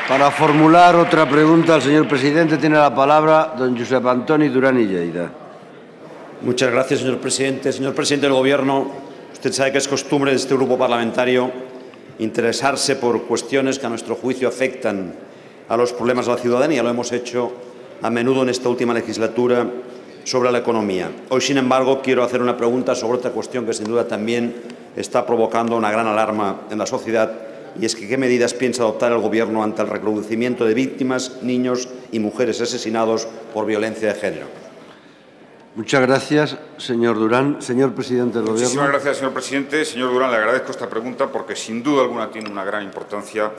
Para formular otra pregunta al señor presidente tiene la palabra don Josep Antoni Durán i Lleida. Muchas gracias, señor presidente. Señor presidente del Gobierno, usted sabe que es costumbre de este grupo parlamentario interesarse por cuestiones que a nuestro juicio afectan a los problemas de la ciudadanía. Lo hemos hecho a menudo en esta última legislatura sobre la economía. Hoy, sin embargo, quiero hacer una pregunta sobre otra cuestión que sin duda también está provocando una gran alarma en la sociedad, y es que ¿qué medidas piensa adoptar el Gobierno ante el recrudecimiento de víctimas, niños y mujeres asesinados por violencia de género? Muchas gracias, señor Durán. Señor presidente del Gobierno. Muchísimas gracias, señor presidente. Señor Durán, le agradezco esta pregunta porque sin duda alguna tiene una gran importancia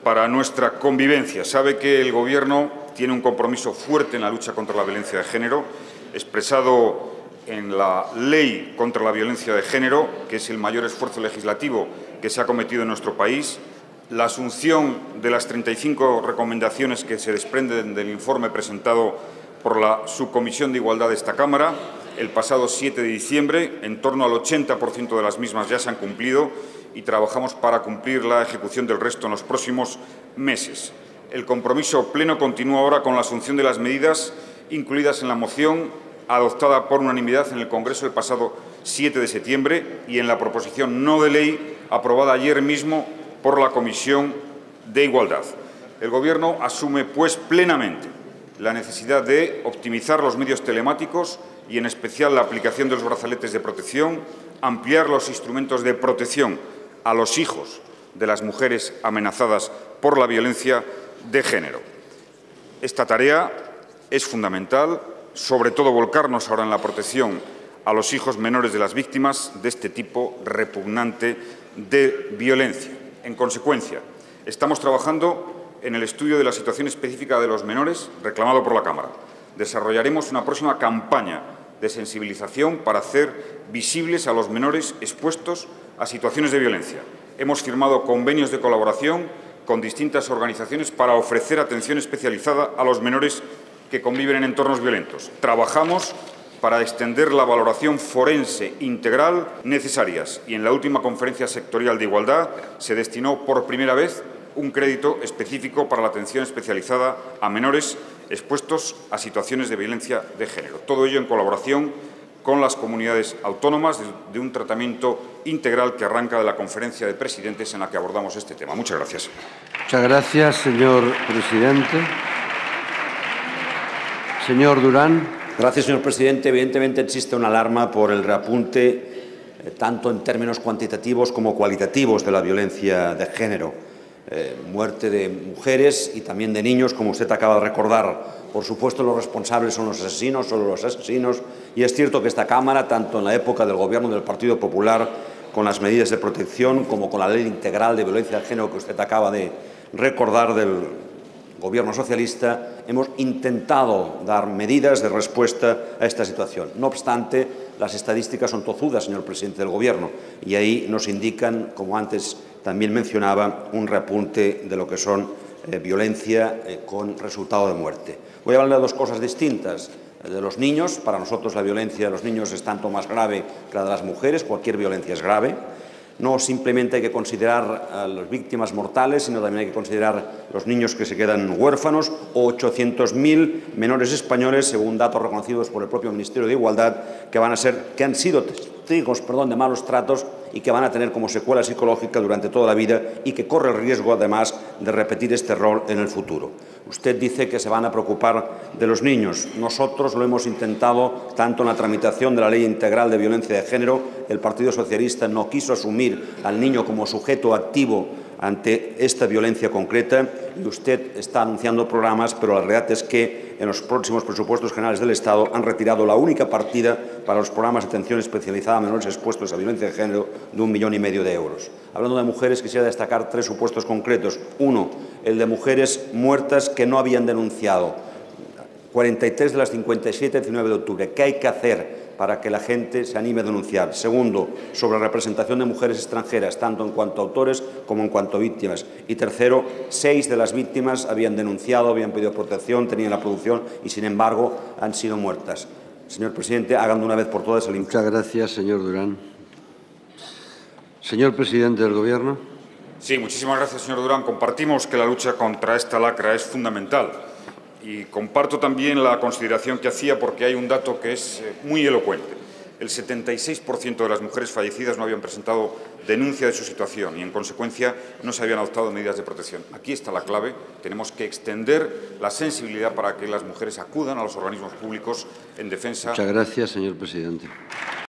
para nuestra convivencia. Sabe que el Gobierno tiene un compromiso fuerte en la lucha contra la violencia de género, expresado en la Ley contra la Violencia de Género, que es el mayor esfuerzo legislativo que se ha cometido en nuestro país, la asunción de las 35 recomendaciones que se desprenden del informe presentado por la Subcomisión de Igualdad de esta Cámara el pasado 7 de diciembre. En torno al 80% de las mismas ya se han cumplido y trabajamos para cumplir la ejecución del resto en los próximos meses. El compromiso pleno continúa ahora con la asunción de las medidas incluidas en la moción adoptada por unanimidad en el Congreso el pasado 7 de septiembre y en la proposición no de ley aprobada ayer mismo por la Comisión de Igualdad. El Gobierno asume, pues, plenamente la necesidad de optimizar los medios telemáticos y, en especial, la aplicación de los brazaletes de protección, ampliar los instrumentos de protección a los hijos de las mujeres amenazadas por la violencia de género. Esta tarea es fundamental, sobre todo volcarnos ahora en la protección a los hijos menores de las víctimas de este tipo repugnante de violencia. En consecuencia, estamos trabajando en el estudio de la situación específica de los menores reclamado por la Cámara. Desarrollaremos una próxima campaña de sensibilización para hacer visibles a los menores expuestos a situaciones de violencia. Hemos firmado convenios de colaboración con distintas organizaciones para ofrecer atención especializada a los menores que conviven en entornos violentos. Trabajamos para extender la valoración forense integral necesarias y en la última conferencia sectorial de igualdad se destinó por primera vez un crédito específico para la atención especializada a menores expuestos a situaciones de violencia de género. Todo ello en colaboración con las comunidades autónomas de un tratamiento integral que arranca de la conferencia de presidentes en la que abordamos este tema. Muchas gracias. Muchas gracias, señor presidente. Señor Durán. Gracias, señor presidente. Evidentemente existe una alarma por el reapunte, tanto en términos cuantitativos como cualitativos, de la violencia de género. Muerte de mujeres y también de niños, como usted acaba de recordar. Por supuesto, los responsables son los asesinos, solo los asesinos. Y es cierto que esta Cámara, tanto en la época del Gobierno del Partido Popular, con las medidas de protección, como con la Ley Integral de Violencia de Género que usted acaba de recordar del Gobierno socialista, hemos intentado dar medidas de respuesta a esta situación. No obstante, las estadísticas son tozudas, señor presidente del Gobierno, y ahí nos indican, como antes también mencionaba, un repunte de lo que son violencia con resultado de muerte. Voy a hablar de dos cosas distintas. De los niños, para nosotros la violencia de los niños es tanto más grave que la de las mujeres, cualquier violencia es grave. No simplemente hay que considerar a las víctimas mortales, sino también hay que considerar los niños que se quedan huérfanos, o 800.000 menores españoles, según datos reconocidos por el propio Ministerio de Igualdad, que han sido testigos de malos tratos y que van a tener como secuela psicológica durante toda la vida y que corre el riesgo, además, de repetir este rol en el futuro. Usted dice que se van a preocupar de los niños. Nosotros lo hemos intentado tanto en la tramitación de la Ley Integral de Violencia de Género. El Partido Socialista no quiso asumir al niño como sujeto activo ante esta violencia concreta y usted está anunciando programas, pero la realidad es que en los próximos presupuestos generales del Estado han retirado la única partida para los programas de atención especializada a menores expuestos a violencia de género de 1,5 millones de euros. Hablando de mujeres, quisiera destacar 3 supuestos concretos. Uno, el de mujeres muertas que no habían denunciado. 43 de las 57 el 19 de octubre. ¿Qué hay que hacer para que la gente se anime a denunciar? Segundo, sobre la representación de mujeres extranjeras, tanto en cuanto a autores como en cuanto a víctimas. Y tercero, 6 de las víctimas habían denunciado, habían pedido protección, tenían la producción y, sin embargo, han sido muertas. Señor presidente, hagan de una vez por todas el informe. Muchas gracias, señor Durán. Señor presidente del Gobierno. Sí, muchísimas gracias, señor Durán. Compartimos que la lucha contra esta lacra es fundamental y comparto también la consideración que hacía porque hay un dato que es muy elocuente. El 76% de las mujeres fallecidas no habían presentado denuncia de su situación y, en consecuencia, no se habían adoptado medidas de protección. Aquí está la clave. Tenemos que extender la sensibilidad para que las mujeres acudan a los organismos públicos en defensa. Muchas gracias, señor presidente.